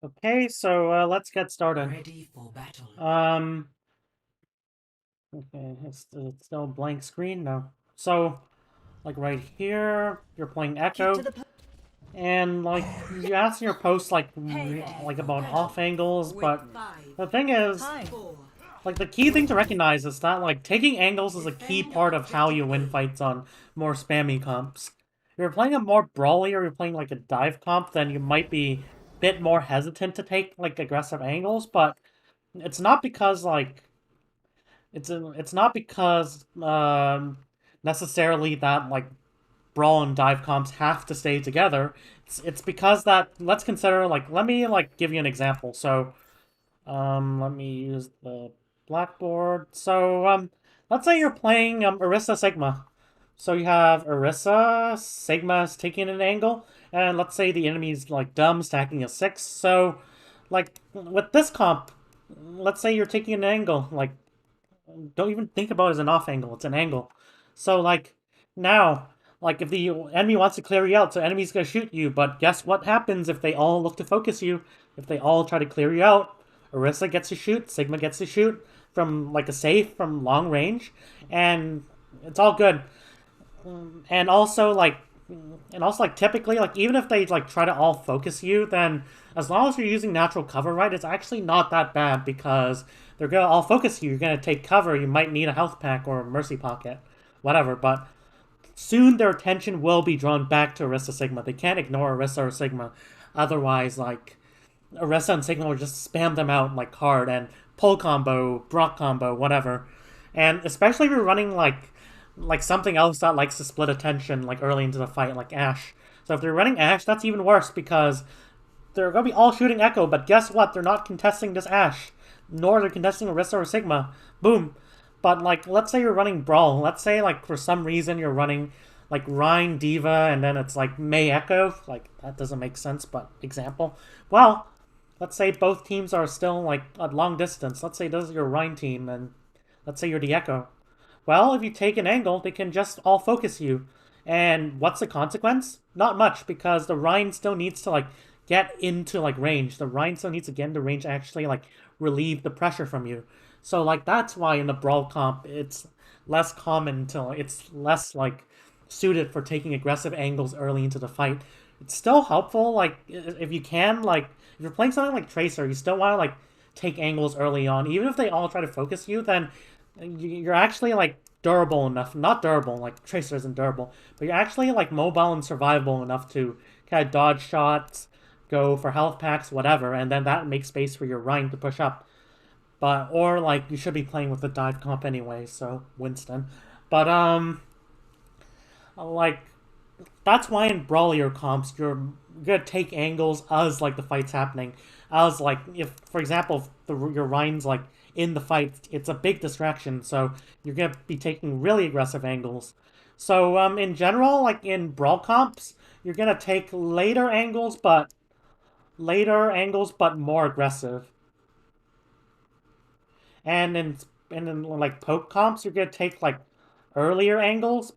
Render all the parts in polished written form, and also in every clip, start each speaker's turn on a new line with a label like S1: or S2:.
S1: Okay, so let's get started.
S2: Ready for battle.
S1: Um, okay, it's still blank screen now. So, like right here, you're playing
S3: Get to
S1: Echo,
S3: the
S1: and like you asked in your post
S3: Hey there.
S1: like about
S2: Battle.
S1: off angles,
S2: Win.
S1: but
S2: Five,
S1: the thing is,
S3: Hi.
S2: four,
S1: like the key thing to
S2: three.
S1: recognize is that like taking angles is a key
S2: Defend
S1: part of how
S2: objective
S1: you win
S2: A.
S1: fights on more spammy comps. If you're playing a more brawly or you're playing like a dive comp, then you might be a bit more hesitant to take like aggressive angles, but it's not because like it's not because necessarily that like brawl and dive comps have to stay together. It's because that let's consider like let me like give you an example. So let me use the blackboard. So let's say you're playing Orisa Sigma. So you have Orisa, Sigma's taking an angle, and let's say the enemy's like dumb stacking a 6. So like with this comp, let's say you're taking an angle, like don't even think about it as an off angle. It's an angle. So like now, like if the enemy wants to clear you out, so enemy's gonna shoot you. But guess what happens if they all look to focus you? If they all try to clear you out, Orisa gets to shoot, Sigma gets to shoot from like a safe from long range, and it's all good. And also like typically like even if they like try to all focus you, then as long as you're using natural cover right, it's actually not that bad because they're gonna all focus you. You're gonna take cover. You might need a health pack or a mercy pocket, whatever. But soon their attention will be drawn back to Orisa Sigma. They can't ignore Orisa or Sigma, otherwise like Orisa and Sigma will just spam them out like hard and pull combo, Brock combo, whatever. And especially if you're running like something else that likes to split attention like early into the fight, like Ashe. So if they're running Ashe, that's even worse because they're gonna be all shooting Echo, but guess what? They're not contesting this Ashe, nor they're contesting Orisa or Sigma. Boom. But like, let's say you're running Brawl. Let's say like for some reason you're running like Rein D.Va, and then it's like Mei Echo. Like that doesn't make sense, but example. Well, let's say both teams are still like at long distance. Let's say this is your Rein team, and let's say you're the Echo. Well, if you take an angle, they can just all focus you. And what's the consequence? Not much, because the Rein still needs to like get into like range. The Rein still needs to get into range to actually like relieve the pressure from you. So like that's why in the brawl comp it's less common to it's less like suited for taking aggressive angles early into the fight. It's still helpful like if you can like if you're playing something like Tracer, you still want to like take angles early on. Even if they all try to focus you, then you're actually like durable enough. Not durable, like Tracer isn't durable, but you're actually like mobile and survivable enough to kind of dodge shots, go for health packs, whatever, and then that makes space for your Rein to push up. But or like you should be playing with the dive comp anyway, so Winston. But like that's why in brawlier comps you're gonna take angles as like the fight's happening. As like if for example if your Rein's like in the fight, it's a big distraction, so you're gonna be taking really aggressive angles. So in general, like in brawl comps, you're gonna take later angles but more aggressive. And in like poke comps, you're gonna take like earlier angles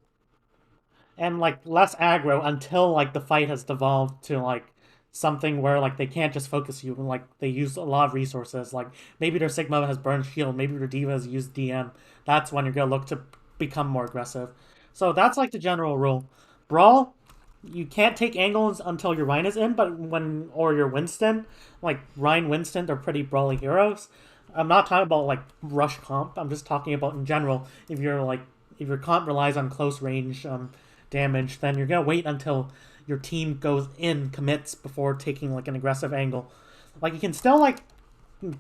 S1: and like less aggro until like the fight has devolved to like something where like they can't just focus you and like they use a lot of resources. Like maybe their Sigma has burned shield, maybe their D.Va has used DM. That's when you're gonna look to become more aggressive. So that's like the general rule. Brawl, you can't take angles until your Rein is in, but when or your Winston, like Rein Winston, they're pretty brawly heroes. I'm not talking about like rush comp. I'm just talking about in general. If your comp relies on close range damage, then you're gonna wait until your team goes in commits before taking like an aggressive angle. Like you can still like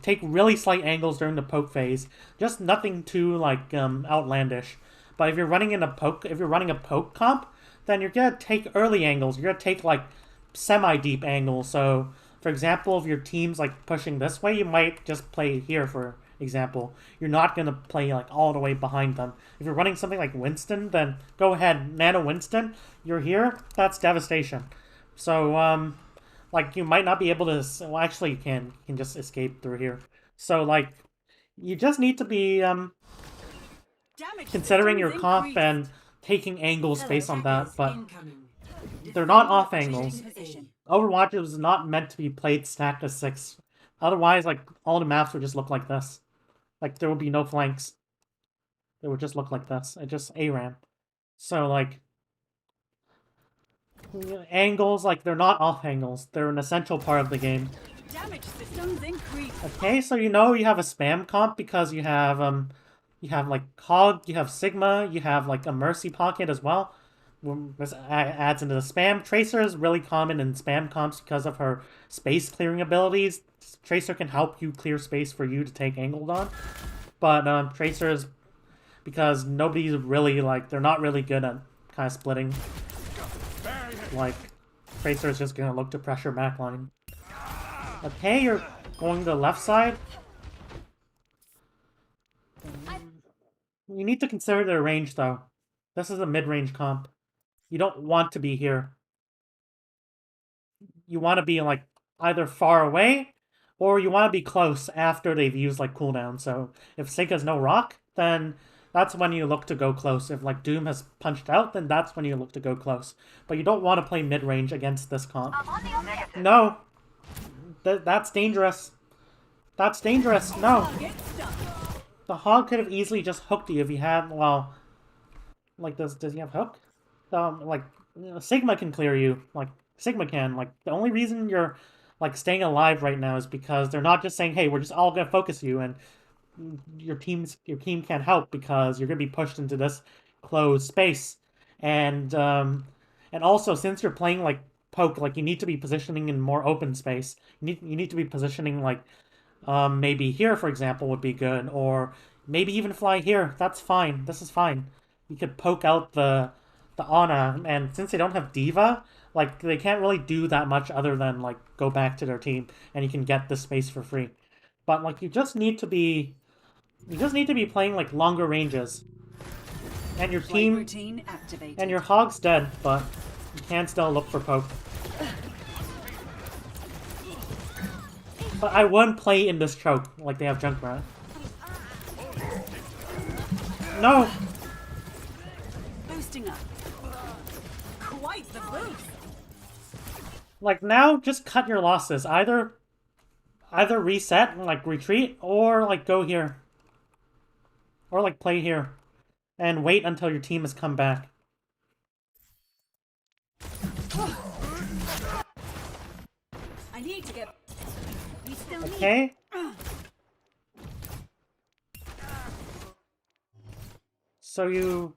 S1: take really slight angles during the poke phase, just nothing too like outlandish. But if you're running a poke comp, then you're gonna take early angles. You're gonna take like semi-deep angles. So, for example, if your team's like pushing this way, you might just play here. For example, you're not gonna play like all the way behind them. If you're running something like Winston, then go ahead, Nano Winston. You're here. That's devastation. So, like you might not be able to. Well, actually, you can. You can just escape through here. So, like, you just need to be
S3: damage
S1: considering
S3: systems
S1: your comp
S3: increased.
S1: and taking angles
S3: Hello.
S1: based on that.
S2: Attackers
S1: But
S2: incoming.
S1: they're not
S2: Defend
S1: off
S2: objective
S1: angles.
S3: Changing position.
S2: A.
S1: Overwatch was not meant to be played stacked as 6. Otherwise, like, all the maps would just look like this. Like, there would be no flanks. It would just look like this. It just ARAM. So, like, angles, like, they're not off angles. They're an essential part of the game.
S3: Damage systems increase.
S1: Okay, so you know you have a spam comp because you have like Hog, you have Sigma, you have like a Mercy Pocket as well. This adds into the spam. Tracer is really common in spam comps because of her space clearing abilities. Tracer can help you clear space for you to take angled on. But Tracer is because nobody's really like they're not really good at kind of splitting. Like Tracer is just gonna look to pressure backline. Okay, you're going to the left side. You need to consider their range, though. This is a mid-range comp. You don't want to be here. You want to be, like, either far away, or you want to be close after they've used, like, cooldown. So, if Sync has no rock, then that's when you look to go close. If, like, Doom has punched out, then that's when you look to go close. But you don't want to play mid-range against this comp. No! That's dangerous. That's dangerous. No. The Hog could have easily just hooked you if he had, well, like, does he have hook? Like, Sigma can clear you. Like, Sigma can. Like, the only reason you're, like, staying alive right now is because they're not just saying, hey, we're just all gonna focus you, and your team can't help because you're gonna be pushed into this closed space. And also, since you're playing, like, poke, like, you need to be positioning in more open space. You need to be positioning, like, maybe here, for example, would be good, or maybe even fly here. That's fine. This is fine. You could poke out the Ana, and since they don't have D.Va, like, they can't really do that much other than, like, go back to their team, and you can get the space for free. But, like, you just need to be playing, like, longer ranges. And your team,
S3: routine activated.
S1: and your Hog's dead, but you can still look for poke. But I wouldn't play in this choke like they have Junkrat. No!
S3: Boosting up. Quite the boost.
S1: Like, now, just cut your losses. Either reset, like, retreat, or, like, go here. Or, like, play here. And wait until your team has come back.
S3: I need to get... We still need...
S1: Okay? So you...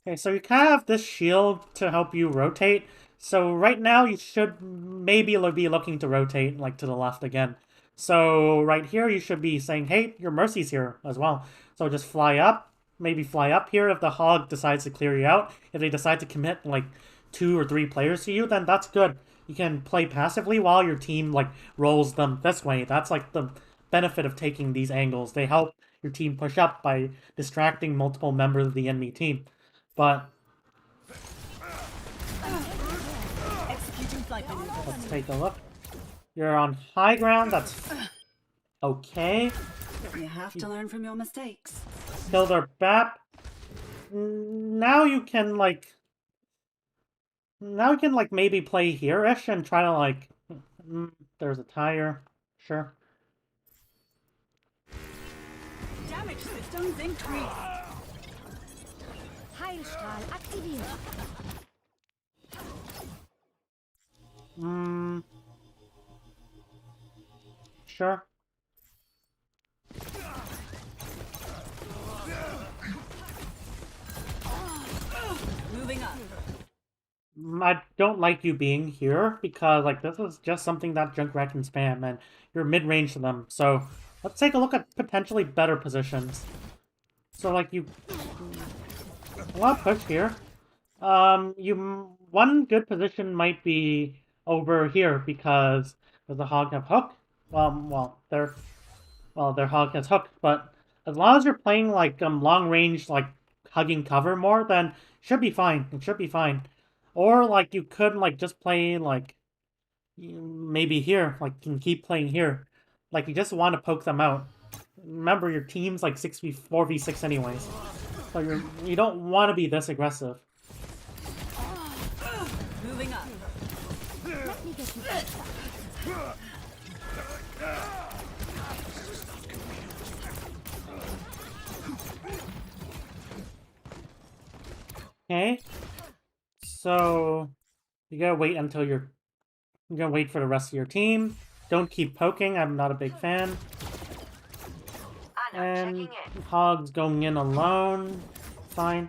S1: Okay, so you kind of have this shield to help you rotate. So right now you should maybe be looking to rotate, like, to the left again. So right here you should be saying, hey, your Mercy's here as well. So just fly up, maybe fly up here if the Hog decides to clear you out. If they decide to commit, like, 2 or 3 players to you, then that's good. You can play passively while your team, like, rolls them this way. That's, like, the benefit of taking these angles. They help your team push up by distracting multiple members of the enemy team. But
S3: Executing flight maneuvers.
S1: let's take a look. You're on high ground, that's okay.
S3: You have to learn from your mistakes.
S1: Kill their BAP. Now you can, like... Now you can, like, maybe play here-ish and try to, like... there's a tire. Sure.
S3: Damage systems increase.
S2: Heilstrahl aktiviert.
S1: Sure.
S3: Moving up.
S1: I don't like you being here because, like, this is just something that Junkrat can spam, and you're mid-range to them. So let's take a look at potentially better positions. So, like, you want to push here. One good position might be over here because does the Hog have hook? Their Hog has hook, but as long as you're playing, like, long range, like, hugging cover more, then it should be fine. It should be fine. Or, like, you could, like, just play, like, maybe here. Like, you can keep playing here. Like, you just want to poke them out. Remember, your team's, like, 4v6 anyways. So you don't want to be this aggressive. Okay. So you gotta wait until you're gonna wait for the rest of your team. Don't keep poking, I'm not a big fan. And Hog's going in alone. Fine.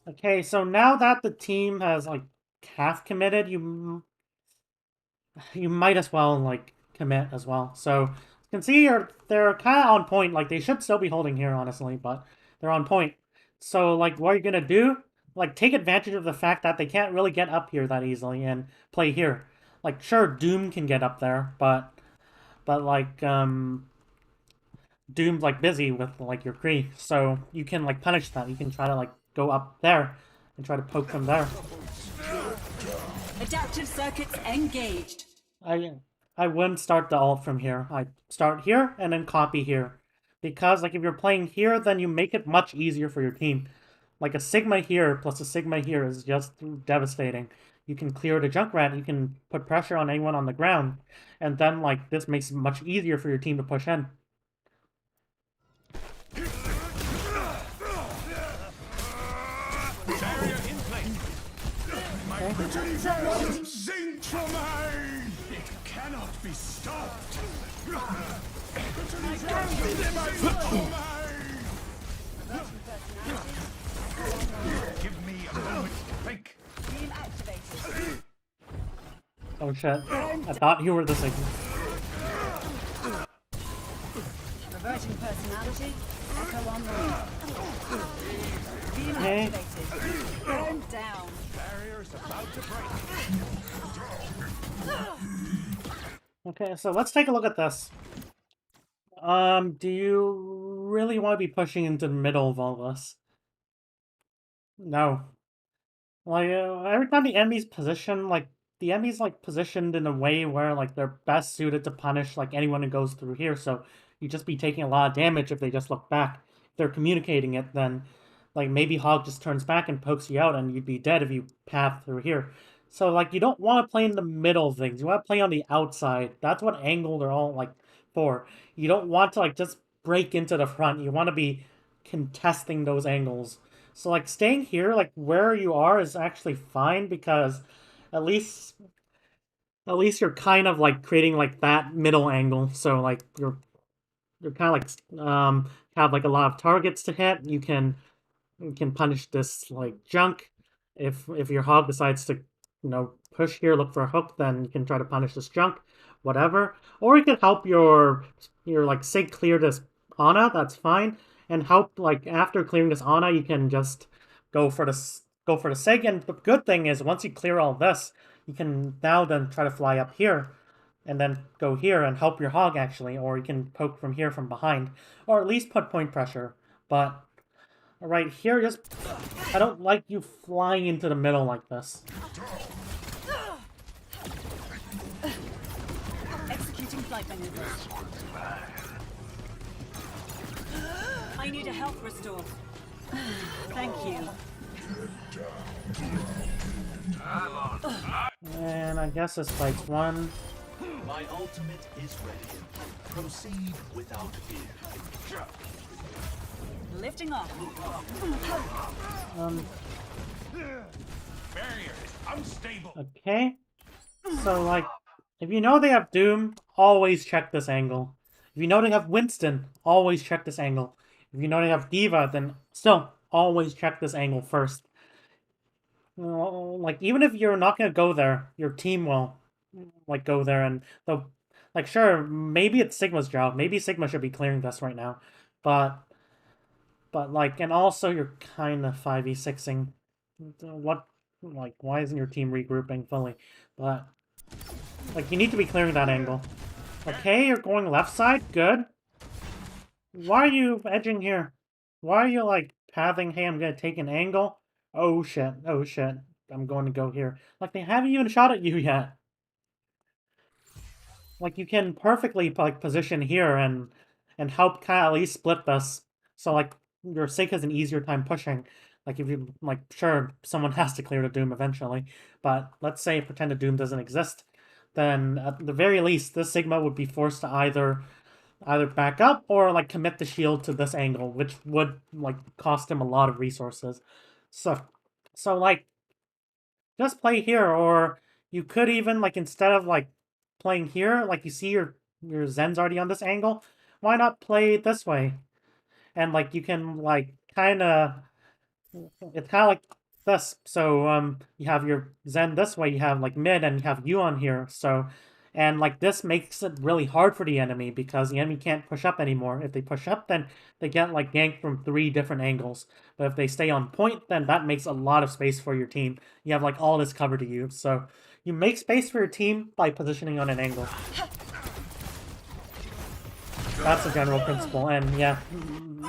S1: Okay, so now that the team has like half committed, you might as well like commit as well. So you can see they're kind of on point. Like they should still be holding here, honestly, but they're on point. So like, what are you gonna do? Like take advantage of the fact that they can't really get up here that easily and play here. Like sure, Doom can get up there, but like Doom's like busy with like your Kree, so you can like punish that. You can try to like go up there and try to poke them there.
S3: Adaptive circuits engaged.
S1: I wouldn't start the ult from here. I start here and then copy here. Because like if you're playing here, then you make it much easier for your team. Like a Sigma here plus a Sigma here is just devastating. You can clear the Junkrat, you can put pressure on anyone on the ground, and then like this makes it much easier for your team to push in.
S4: Zintromine! It cannot be stopped! Give me a moment to think.
S3: Beam activated.
S1: Oh shit. I thought you were the Sigma.
S3: Reverting personality. Echo online. Beam
S1: Okay.
S3: activated. Burn down.
S4: Barrier's about to break.
S1: Okay, so let's take a look at this. Do you really want to be pushing into the middle of all this? No. Like, every time the enemy's positioned, like, the enemy's, like, positioned in a way where, like, they're best suited to punish, like, anyone who goes through here, so you'd just be taking a lot of damage if they just look back. If they're communicating it, then, like, maybe Hog just turns back and pokes you out, and you'd be dead if you path through here. So, like, you don't want to play in the middle of things. You want to play on the outside. That's what angle they're all, like, for. You don't want to, like, just break into the front. You want to be contesting those angles. So, like, staying here, like, where you are is actually fine because at least you're kind of, like, creating, like, that middle angle. So, like, you're kind of, like, have, like, a lot of targets to hit. You can punish this, like, junk. If your Hog decides to, push here, look for a hook, then you can try to punish this junk, whatever. Or you can help your like, Sig clear this Ana, that's fine. And help, like, after clearing this Ana, you can just go for the Sig. And the good thing is, once you clear all this, you can now then try to fly up here, and then go here and help your Hog, actually. Or you can poke from here from behind, or at least put point pressure. But right here, just I don't like you flying into the middle like this.
S3: Executing flight maneuvers. I need a health restore. Thank you.
S1: And I guess this fight's one.
S5: My ultimate is ready. Proceed without fear.
S3: Lifting off.
S4: Barrier is unstable.
S1: Okay. So, like, if you know they have Doom, always check this angle. If you know they have Winston, always check this angle. If you know they have D.Va, then still, always check this angle first. Like, even if you're not going to go there, your team will, like, go there, and they'll, like, sure, maybe it's Sigma's job. Maybe Sigma should be clearing this right now. But like, and also you're kind of 5v6ing. What, like, why isn't your team regrouping fully? But, like, you need to be clearing that angle. Okay, you're going left side, good. Why are you edging here? Why are you, like, pathing, hey, I'm gonna take an angle? Oh shit, I'm going to go here. Like, they haven't even shot at you yet. Like, you can perfectly, like, position here and help kind of at least split this. So, like, your Sig has an easier time pushing. Like, if you, like, sure, someone has to clear the Doom eventually. But let's say pretend the Doom doesn't exist. then at the very least, this Sigma would be forced to either back up or like commit the shield to this angle, which would like cost him a lot of resources. So like just play here, or you could even like instead of like playing here, like you see your Zen's already on this angle, why not play this way? And like you can like it's kind of like this. So you have your Zen this way, you have like mid, and you have you on here. And like this makes it really hard for the enemy because the enemy can't push up anymore. If they push up, then they get like ganked from 3 different angles. But if they stay on point, then that makes a lot of space for your team. You have like all this cover to you. So you make space for your team by positioning on an angle. That's the general principle. And yeah,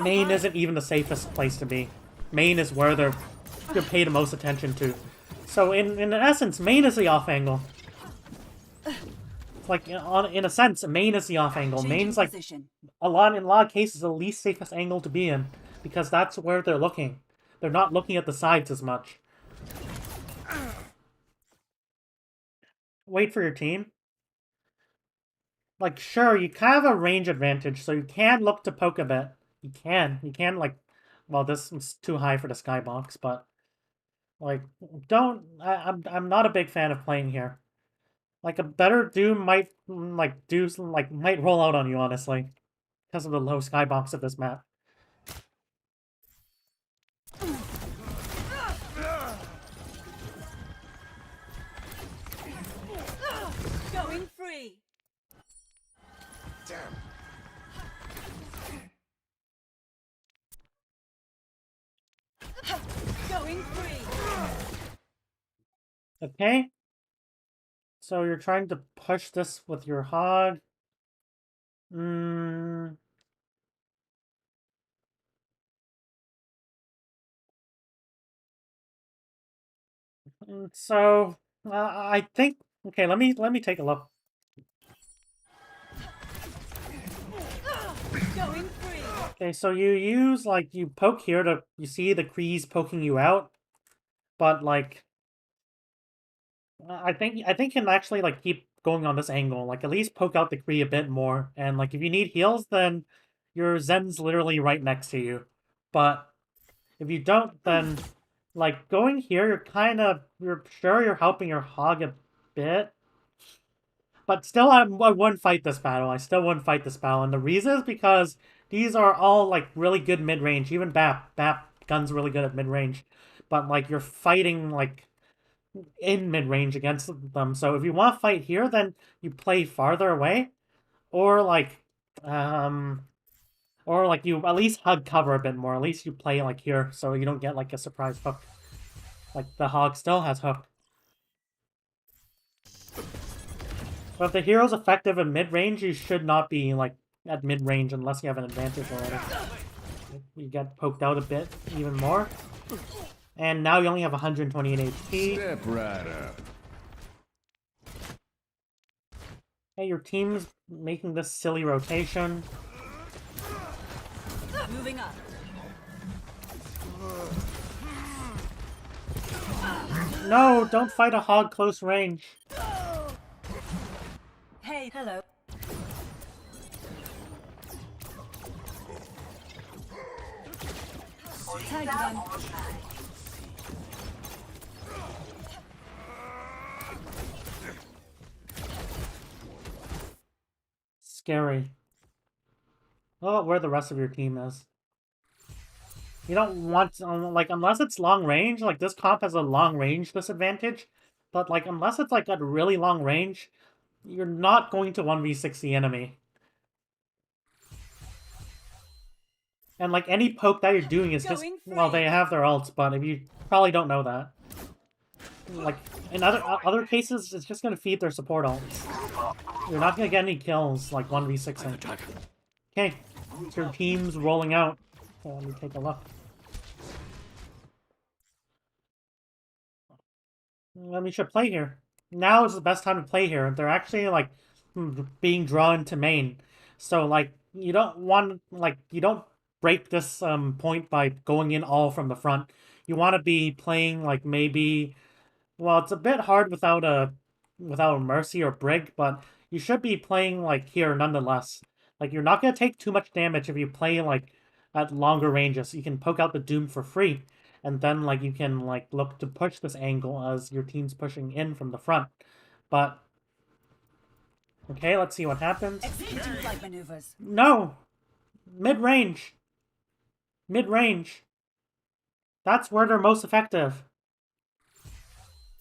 S1: main isn't even the safest place to be. Main is where they're pay the most attention to. So in essence, main is the off angle. Like in a sense, main is the off angle. Main's like in a lot of cases the least safest angle to be in because that's where they're looking. They're not looking at the sides as much. Wait for your team. Like sure, you kind of have a range advantage, so you can look to poke a bit. You can like, well, this is too high for the skybox, but like I'm not a big fan of playing here. Like a better Doom might might roll out on you, honestly, because of the low skybox of this map.
S3: Going free.
S4: Damn.
S3: Going free.
S1: Okay. So you're trying to push this with your hog. So I think okay. Let me take a look.
S3: Going free.
S1: Okay, so you use like you poke here to you see the Kree's poking you out, but like I think can actually like keep going on this angle. Like at least poke out the Kree a bit more, and like if you need heals, then your Zen's literally right next to you. But if you don't, then like going here, you're sure you're helping your hog a bit. But still, I wouldn't fight this battle. I still wouldn't fight this battle, and the reason is because these are all like really good mid range. Even Bap gun's really good at mid range, but like you're fighting like in mid range against them. So if you want to fight here, then you play farther away, or like you at least hug cover a bit more. At least you play like here, so you don't get like a surprise hook. Like the hog still has hook. But if the hero's effective in mid-range, you should not be, like, at mid-range unless you have an advantage already. You get poked out a bit, even more. And now you only have 128 HP.
S4: Step right up.
S1: Hey, your team's making this silly rotation.
S3: Moving up.
S1: No, don't fight a hog close range.
S3: Hey, hello. Tag them.
S1: Scary. Oh, where the rest of your team is. You don't want, like, unless it's long range, like, this comp has a long range disadvantage, but, like, unless it's, like, at really long range, you're not going to 1v6 the enemy. And, like, any poke that you're doing is just, well, they have their ults, but if you probably don't know that. Like, in other cases, it's just gonna feed their support ults. You're not gonna get any kills, like, 1v6ing. Okay, so your team's rolling out. So let me take a look. Well, we should play here. Now is the best time to play here. They're actually, like, being drawn to main. So, like, you don't want, like, you don't break this point by going in all from the front. You want to be playing, like, maybe... Well, it's a bit hard without a without Mercy or Brig, but you should be playing like here nonetheless. Like you're not gonna take too much damage if you play like at longer ranges. You can poke out the Doom for free, and then like you can like look to push this angle as your team's pushing in from the front. But okay, let's see what happens.
S3: Executing flight maneuvers.
S1: No! Mid-range. Mid-range. That's where they're most effective.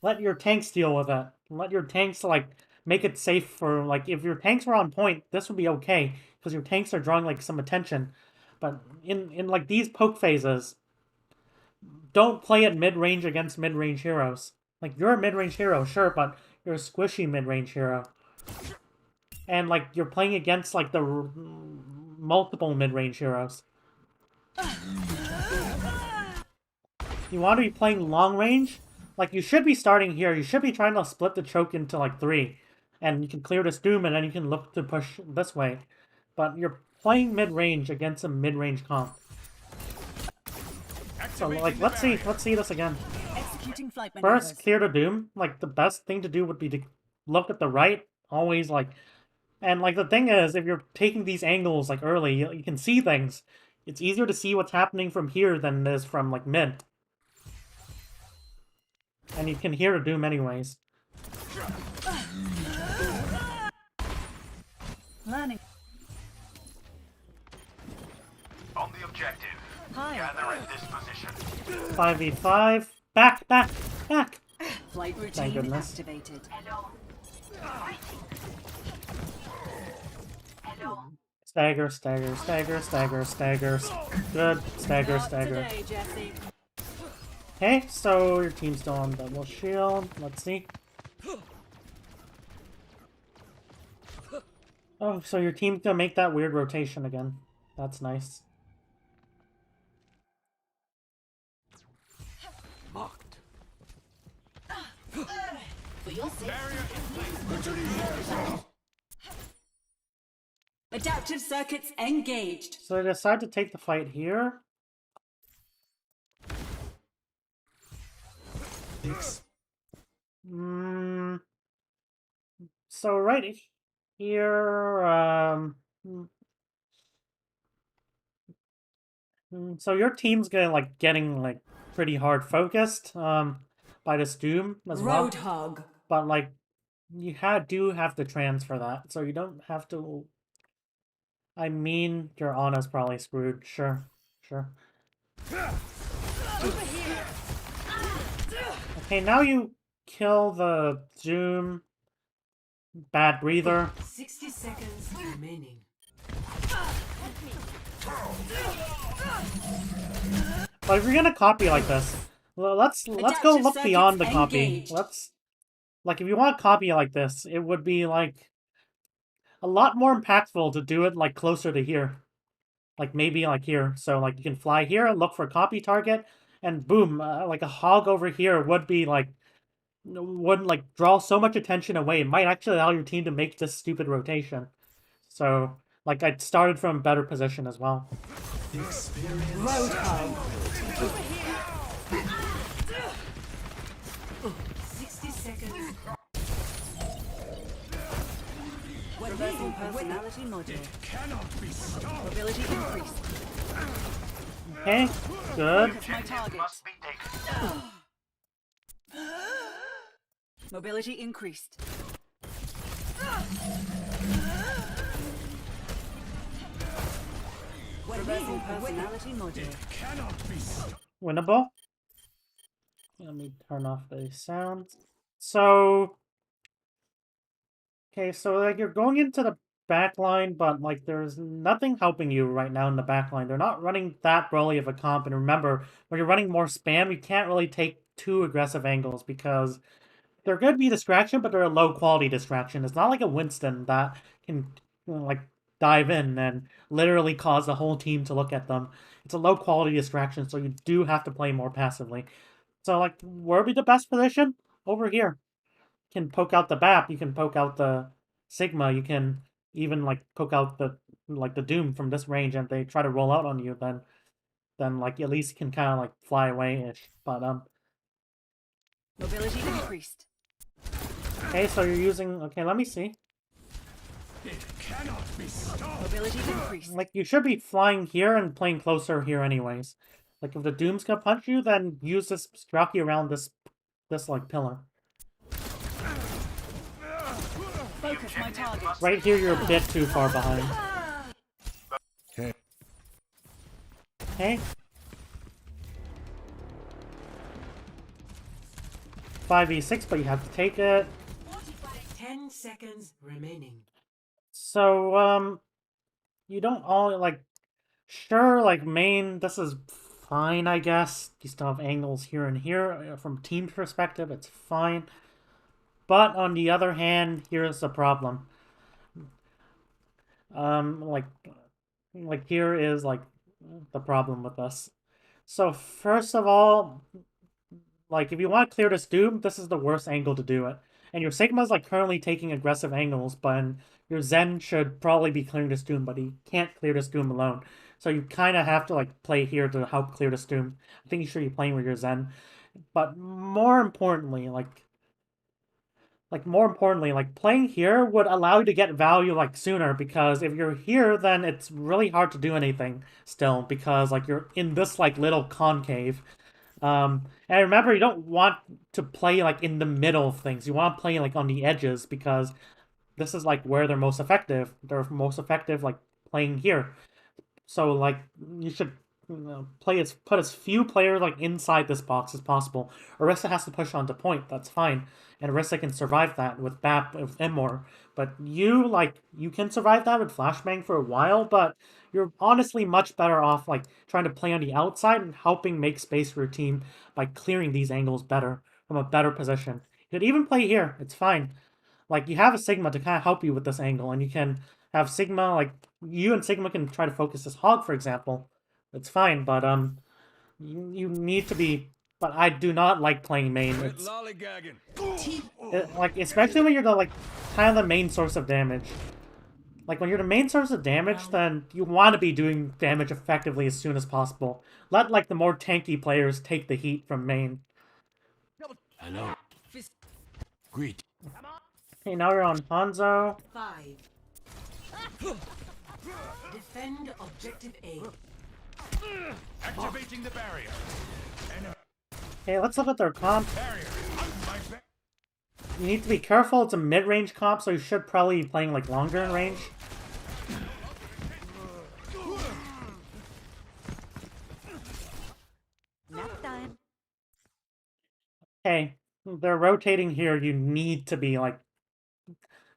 S1: Let your tanks deal with it. Let your tanks, like, make it safe for, like, if your tanks were on point, this would be okay, because your tanks are drawing, like, some attention. But in like, these poke phases, don't play at mid-range against mid-range heroes. Like, you're a mid-range hero, sure, but you're a squishy mid-range hero. And, like, you're playing against, like, the multiple mid-range heroes. You want to be playing long range? Like, you should be starting here. You should be trying to split the choke into, like, 3. And you can clear this Doom, and then you can look to push this way. But you're playing mid-range against a mid-range comp. So, like, let's see this again.
S3: Executing flight maneuvers.
S1: First, clear the Doom. Like, the best thing to do would be to look at the right. Always, like... And, like, the thing is, if you're taking these angles, like, early, you can see things. It's easier to see what's happening from here than it is from, like, mid. And you can hear the Doom anyways.
S3: Learning.
S5: On the objective.
S3: Hi.
S5: Gather in this position.
S1: 5v5. Back, back, back!
S3: Flight
S1: Thank
S3: routine
S1: goodness.
S3: activated.
S1: Stagger, stagger, stagger, stagger, staggers. Good. Stagger,
S3: Not
S1: stagger.
S3: today, Jesse.
S1: Okay, so your team's still on double shield. Let's see. Oh, so your team's gonna make that weird rotation again. That's nice.
S5: Marked.
S3: For your safety. Adaptive circuits engaged.
S1: So they decide to take the fight here. So right here, so your team's getting like pretty hard focused by this Doom as well.
S3: Roadhog.
S1: But like you do have to transfer that, so you don't have to. I mean, your Ana's probably screwed. Sure. Okay, now you kill the Doom. Bad breather.
S3: 60 seconds remaining.
S1: But if you're gonna copy like this, well, let's go
S3: Adaptive
S1: look beyond the
S3: circuits
S1: copy.
S3: engaged.
S1: Like if you want to copy like this, it would be like a lot more impactful to do it like closer to here. Like maybe like here. So like you can fly here, look for a copy target, and boom, like a hog over here would be like wouldn't like draw so much attention away. It might actually allow your team to make this stupid rotation. So like I started from a better position as well.
S3: Roadhog. 60 seconds. Reversing personality module.
S4: Cannot be stopped.
S3: Mobility increased.
S1: Okay, good.
S3: That's my target.
S5: Must be taken.
S3: Mobility increased. Reversing personality module.
S4: Cannot be stopped.
S1: Winnable. Let me turn off the sounds. So, okay, so like you're going into the back line, but like there's nothing helping you right now in the back line. They're not running that broly of a comp, and remember, when you're running more spam, you can't really take too aggressive angles because they're going to be distraction, but they're a low quality distraction. It's not like a Winston that can like dive in and literally cause the whole team to look at them. It's a low quality distraction, so you do have to play more passively. So like, where would be the best position? Over here. You can poke out the BAP, you can poke out the Sigma, you can even like poke out the Doom from this range, and if they try to roll out on you, then like at least you can kind of like fly away ish. But
S3: Mobility increased.
S1: Okay, so you're using... Okay, let me see.
S4: It cannot be stopped.
S3: Mobility increased.
S1: Like, you should be flying here and playing closer here anyways. Like, if the Doom's gonna punch you, then use this jockey around this, like, pillar.
S3: Focus my target.
S1: Right here, you're a bit too far behind.
S4: Okay.
S1: Okay. 5v6, but you have to take it.
S3: 10 seconds remaining.
S1: So, you don't all, like... Sure, like, main, this is fine, I guess. You still have angles here and here. From team perspective, it's fine. But on the other hand, here's the problem. Like here is like the problem with this. So first of all, like if you want to clear this Doom, this is the worst angle to do it. And your Sigma's like currently taking aggressive angles, but your Zen should probably be clearing this Doom, but he can't clear this Doom alone. So you kind of have to like play here to help clear this Doom. I think you should be playing with your Zen. But more importantly, like playing here would allow you to get value like sooner, because if you're here, then it's really hard to do anything still, because like you're in this like little concave. And remember, you don't want to play like in the middle of things. You want to play like on the edges, because this is like where they're most effective. They're most effective like playing here. So like you should put as few players like inside this box as possible. Orisa has to push onto point. That's fine, and Orisa can survive that with BAP with Immor. But you can survive that with Flashbang for a while, but you're honestly much better off like trying to play on the outside and helping make space for your team by clearing these angles better from a better position. You could even play here. It's fine. Like you have a Sigma to kind of help you with this angle, and you can have Sigma like you and Sigma can try to focus this Hog, for example. It's fine, but you need to be. But I do not like playing main. It's like especially when you're the like kind of the main source of damage. Like when you're the main source of damage, then you want to be doing damage effectively as soon as possible. Let like the more tanky players take the heat from main.
S5: Hello. Greet.
S1: Okay, now you're on Hanzo.
S3: 5. Defend objective A.
S4: Activating the barrier.
S1: Okay, let's look at their comp.
S4: Barrier is on my back.
S1: You need to be careful. It's a mid-range comp, so you should probably be playing like longer in range.
S2: Nap time.
S1: Okay, they're rotating here. You need to be like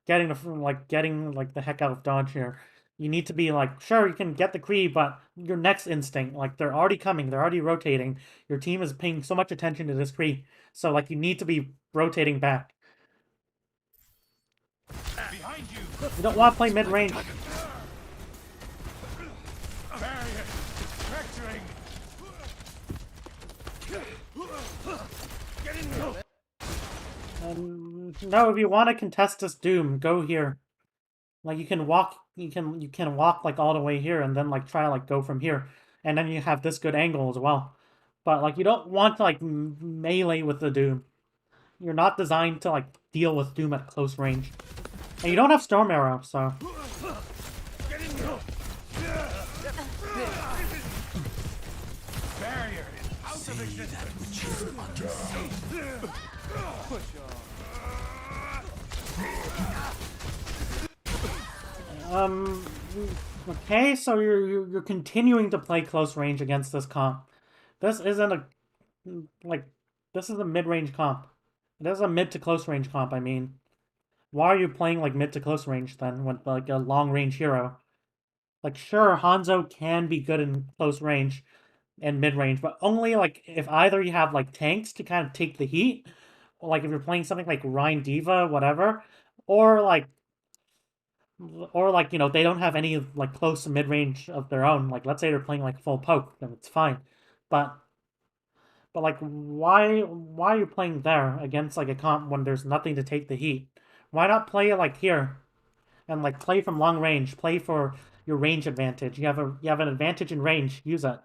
S1: getting the heck out of dodge here. You need to be like, sure, you can get the Kree, but your next instinct, like they're already coming, they're already rotating. Your team is paying so much attention to this Kree, so like you need to be rotating back.
S4: Behind you.
S1: You don't want to play mid-range.
S4: Barrier. Fracturing. Get in there.
S1: No, if you want to contest this Doom, go here. Like you can walk like all the way here, and then like try to like go from here, and then you have this good angle as well. But like you don't want to like melee with the Doom. You're not designed to like deal with Doom at close range, and you don't have Storm Arrow, so.
S4: Get in there. Barrier is out of existence.
S1: Okay, so you're continuing to play close range against this comp. This isn't a this is a mid-range comp. This is a mid to close range comp, I mean. Why are you playing like mid to close range then with like a long range hero? Like sure, Hanzo can be good in close range and mid range, but only like if either you have like tanks to kind of take the heat, or like if you're playing something like Rein Diva, whatever, or like you know they don't have any like close to mid range of their own. Like let's say they're playing like full poke, then it's fine. But like why are you playing there against like a comp when there's nothing to take the heat? Why not play like here, and like play from long range? Play for your range advantage. You have an advantage in range. Use it.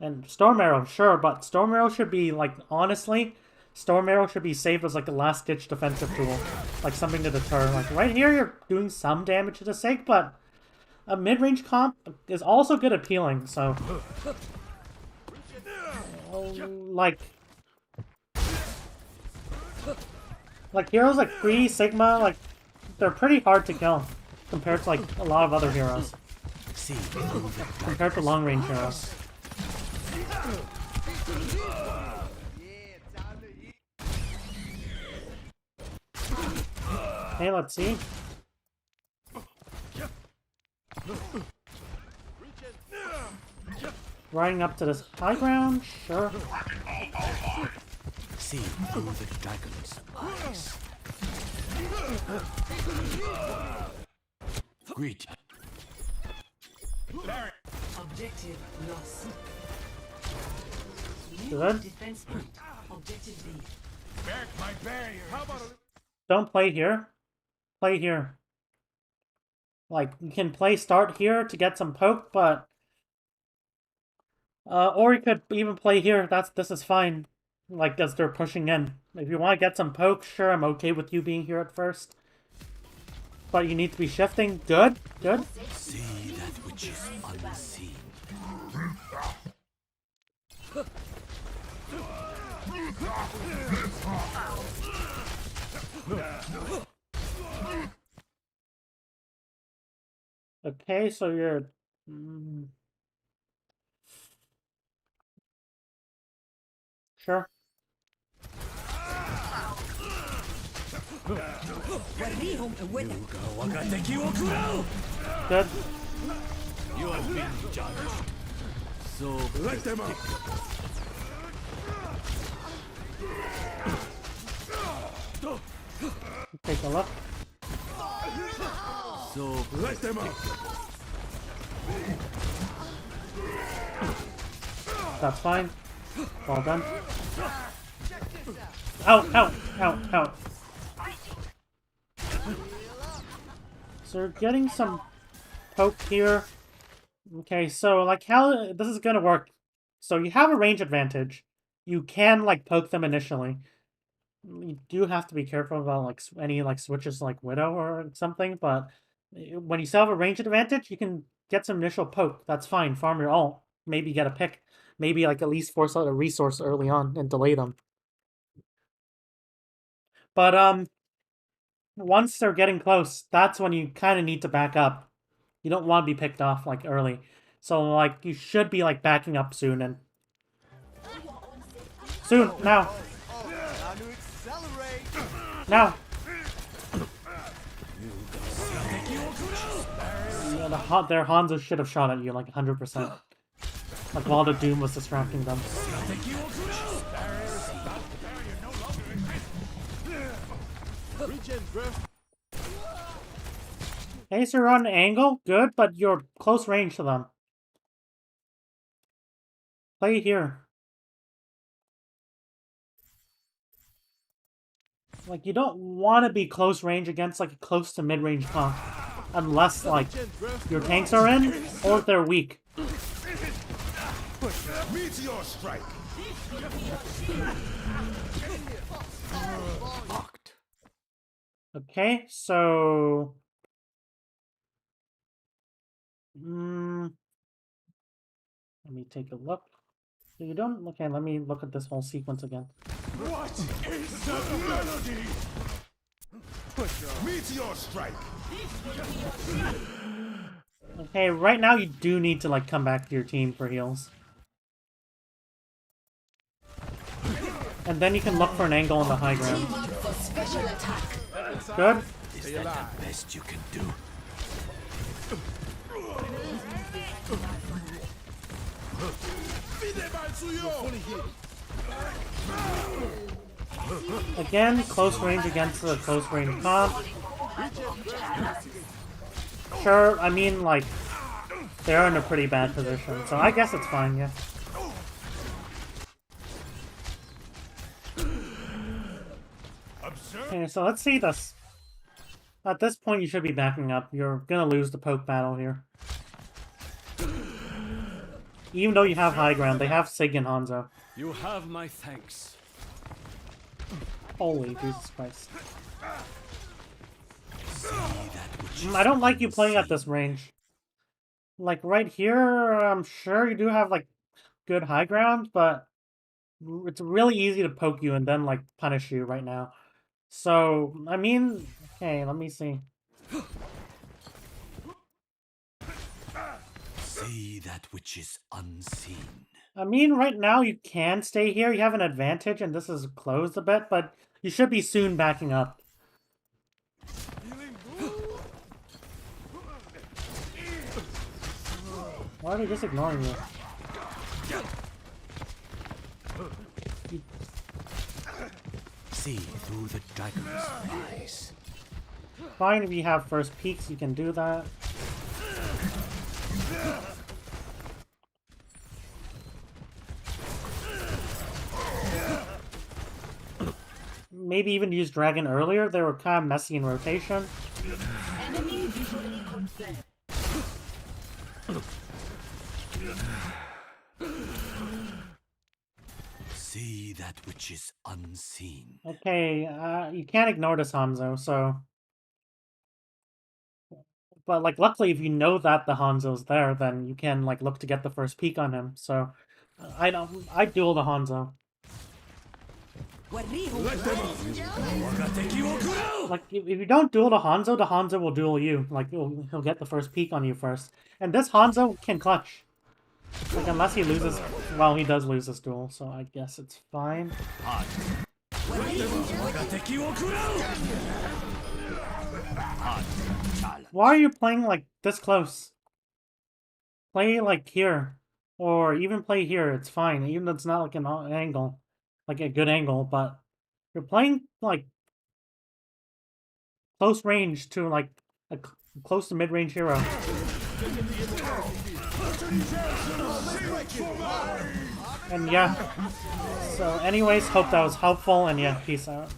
S1: And Storm Arrow, sure, but Storm Arrow should be like honestly, Storm Arrow should be saved as like a last-ditch defensive tool. Like something to deter. Like right here you're doing some damage to the Sig, but a mid-range comp is also good at healing, so... Like heroes like Kree, Sigma, like, they're pretty hard to kill compared to like a lot of other heroes. Compared to long-range heroes. Hey, let's see. Riding up to this high ground, sure.
S5: See through the dragon's eyes. Greet.
S3: Objective lost.
S1: Good.
S3: Defense point. Objective B.
S4: Back my barrier. How about a
S1: Don't play here. Play here. Like, you can play start here to get some poke, but... or you could even play here. This is fine. Like, as they're pushing in. If you want to get some poke, sure, I'm okay with you being here at first. But you need to be shifting. Good, good.
S5: See that which is unseen.
S1: Okay, so you're... Sure. Good.
S5: You have been judged. So
S4: let them out.
S1: Take a look.
S5: So
S4: Let them out.
S1: That's fine. Well done. Out, out, out, out. So we're getting some poke here. Okay, so like how this is gonna work. So you have a range advantage. You can like poke them initially. You do have to be careful about like any like switches like Widow or something, but when you still have a range advantage, you can get some initial poke. That's fine. Farm your ult. Maybe get a pick. Maybe like at least force out a resource early on and delay them. But once they're getting close, that's when you kind of need to back up. You don't want to be picked off like early. So like you should be like backing up soon and soon now. Now. Yeah, their Hanzo should have shot at you like 100%. Like while the Doom was distracting them. Okay, so you're on an angle, good, but you're close range to them. Play here. Like, you don't want to be close range against, like, a close to mid-range comp. Unless, like, your tanks are in, or they're weak.
S4: Meteor strike.
S5: locked.
S1: Okay, so... let me take a look. So you don't... Okay, let me look at this whole sequence again.
S4: What is the melody? Meteor strike.
S1: Okay, right now you do need to, like, come back to your team for heals. And then you can look for an angle on the high ground. Good.
S5: Is that the best you can do?
S1: Again, close range against the close range comp. Sure, I mean, like, they're in a pretty bad position, so I guess it's fine, yeah. Okay, so let's see this. At this point, you should be backing up. You're gonna lose the poke battle here. Even though you have high ground, they have Sig and Hanzo.
S5: You have my thanks.
S1: Holy Jesus Christ.
S5: See that which is
S1: I don't like you playing at this
S5: unseen.
S1: range. Like, right here, I'm sure you do have, like, good high ground, but it's really easy to poke you and then, like, punish you right now. So, I mean, okay, let me see.
S5: See that which is unseen.
S1: I mean, right now you can stay here. You have an advantage, and this is closed a bit, but you should be soon backing up. Why are they just ignoring you?
S5: See through the dragon's eyes.
S1: Fine, if you have first peaks, you can do that. Maybe even use Dragon earlier. They were kind of messy in rotation.
S5: See that which is unseen.
S1: Okay, you can't ignore this Hanzo, so... But, like, luckily, if you know that the Hanzo's there, then you can, like, look to get the first peek on him, so... I duel the Hanzo. Like, if you don't duel the Hanzo will duel you. Like, he'll get the first peek on you first. And this Hanzo can clutch. Like, unless he loses... Well, he does lose this duel, so I guess it's fine. Why are you playing, like, this close? Play, like, here. Or even play here, it's fine. Even though it's not, like, an angle. Like, a good angle, but... You're playing, like... Close range to, like, a close to mid-range hero. And yeah. So anyways, hope that was helpful, and yeah, peace out.